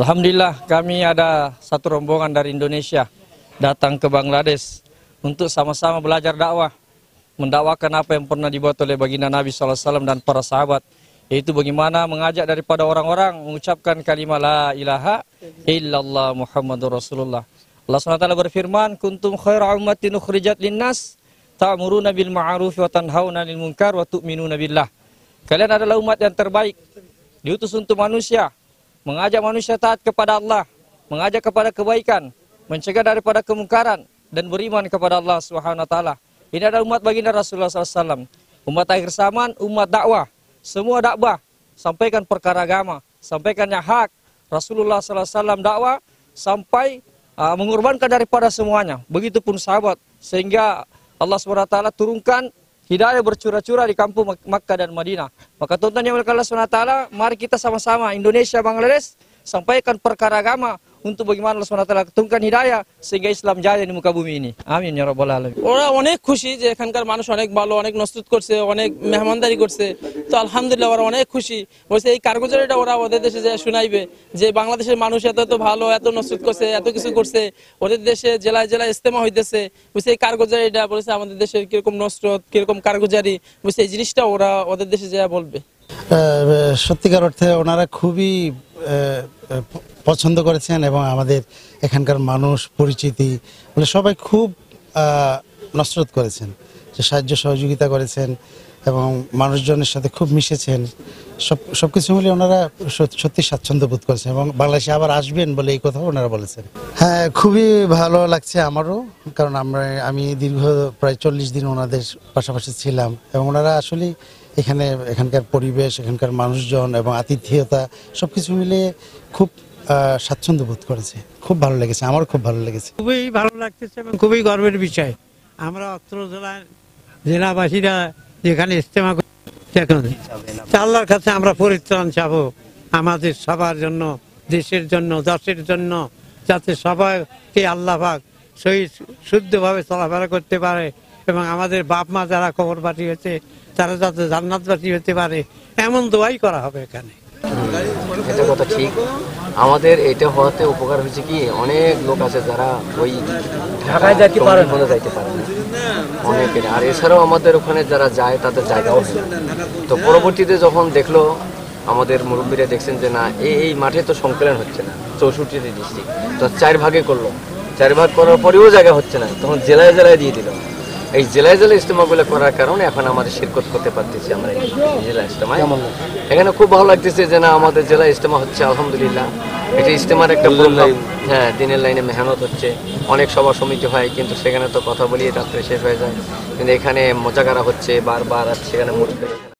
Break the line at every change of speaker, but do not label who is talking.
Alhamdulillah, kami ada satu rombongan dari Indonesia datang ke Bangladesh untuk sama-sama belajar dakwah, mendakwakan apa yang pernah dibuat oleh baginda Nabi SAW dan para sahabat, yaitu bagaimana mengajak daripada orang-orang mengucapkan kalimat la ilaha illallah Muhammadur Rasulullah. Allah SWT berfirman, kuntum khaira ummatin ukhrijat linnas ta'muruna bil ma'ruf wa tanhauna 'anil munkar wa tu'minuna billah. Kalian adalah umat yang terbaik, diutus untuk manusia, mengajak manusia taat kepada Allah, mengajak kepada kebaikan, mencegah daripada kemungkaran, dan beriman kepada Allah Subhanahu wa taala. Ini adalah umat baginda Rasulullah SAW. Umat akhir zaman, umat dakwah. Semua dakwah, sampaikan perkara agama, sampaikan yang hak. Rasulullah SAW dakwah sampai mengorbankan daripada semuanya. Begitupun sahabat, sehingga Allah SWT turunkan hidayah bercurah-curah di kampung Makkah dan Madinah. Maka tuan-tuan yang Allah SWT, mari kita sama-sama Indonesia, Bangladesh, sampaikan perkara agama untuk bagaimana Allah SWT turunkan hidayah sehingga Islam jaya di muka bumi ini. Amin ya rabbal alamin.
ওরা অনেক খুশি যে এখানকার মানুষ অনেক ভালো, অনেক নসরত করছে, অনেক মেহমানদারি করছে। তো আলহামদুলিল্লাহ ওরা অনেক খুশি। বলছে এই কারগুজারিটা ওরা ওদের দেশে যে শুনাইবে যে বাংলাদেশের মানুষ এত এত ভালো, এত নসরত করছে, এত কিছু করছে, ওদের দেশে জেলায় জেলায় ইজতেমা হইতেছে। বলছে এই কারগুজারিটা বলছে আমাদের দেশের কিরকম নসরত, কিরকম কারগুজারি, বলছে এই জিনিসটা ওরা ওদের দেশে যা বলবে।
সত্যিকার অর্থে ওনারা খুবই পছন্দ করেছেন এবং আমাদের এখানকার মানুষ পরিচিতি বলে সবাই খুব নসরত করেছেন, যে সাহায্য সহযোগিতা করেছেন এবং মানুষজনের সাথে খুব মিশেছেন। সবকিছু মিলে ওনারা সত্যি স্বাচ্ছন্দ্য বোধ করেছেন এবং বাংলাদেশে আবার আসবেন বলে এই কথাও ওনারা বলেছেন। হ্যাঁ, খুবই ভালো লাগছে আমারও, কারণ আমি দীর্ঘ প্রায় 40 দিন ওনাদের পাশাপাশি ছিলাম এবং ওনারা আসলে এখানকার পরিবেশ, এখানকার মানুষজন এবং আতিথেয়তা সবকিছু মিলে খুব স্বাচ্ছন্দ্য বোধ করেছে। খুব ভালো লেগেছে, আমারও খুব ভালো লেগেছে।
খুবই ভালো লাগতেছে এবং খুবই গর্বের বিষয়। আমরা অত্র জেলাবাসীরা যেখানে ইজতেমা করি, আল্লাহর কাছে আমরা পরিত্রাণ চাবো আমাদের সবার জন্য, দেশের জন্য, দেশের জন্য, যাতে সবাইকে আল্লাহ পাক শুদ্ধভাবে চলাফেরা করতে পারে এবং আমাদের বাপ মা যারা কবরবাসী হয়েছে তারা যাতে জান্নাতবাসী হতে পারে, এমন দোয়াই করা হবে এখানে।
এটা কথা ঠিক। আমাদের এটা হওয়াতে উপকার হয়েছে কি, অনেক লোক আছে যারা ওই ঢাকায় যাইতে পারে না, অনেকের। আর এছাড়াও আমাদের ওখানে যারা যায় তাদের জায়গাও হয়। তো পরবর্তীতে যখন দেখলো আমাদের মুরব্বীরা, দেখছেন যে না এই মাঠে তো সংকলন হচ্ছে না, 64টি ডিস্ট্রিক্ট তো 4 ভাগে করলো, 4 ভাগ করার পরেও জায়গা হচ্ছে না, তখন জেলায় জেলায় দিয়ে দিল। এই জেলায় জেলায় ইজতেমাগুলো করার কারণে এখন আমাদের শিরকত করতে পারতেছি আমরা এই জেলা ইজতেমায়। এখানে খুব ভালো লাগতেছে যে না আমাদের জেলা ইজতেমা হচ্ছে, আলহামদুলিল্লাহ। এটা ইজতেমার একটা প্রোগ্রাম। হ্যাঁ, দিনের লাইনে মেহনত হচ্ছে, অনেক সভা সমিতি হয়, কিন্তু সেখানে তো কথা বলিয়ে রাত্রে শেষ হয়ে যায়। কিন্তু এখানে মোজাকারা হচ্ছে বারবার, আর সেখানে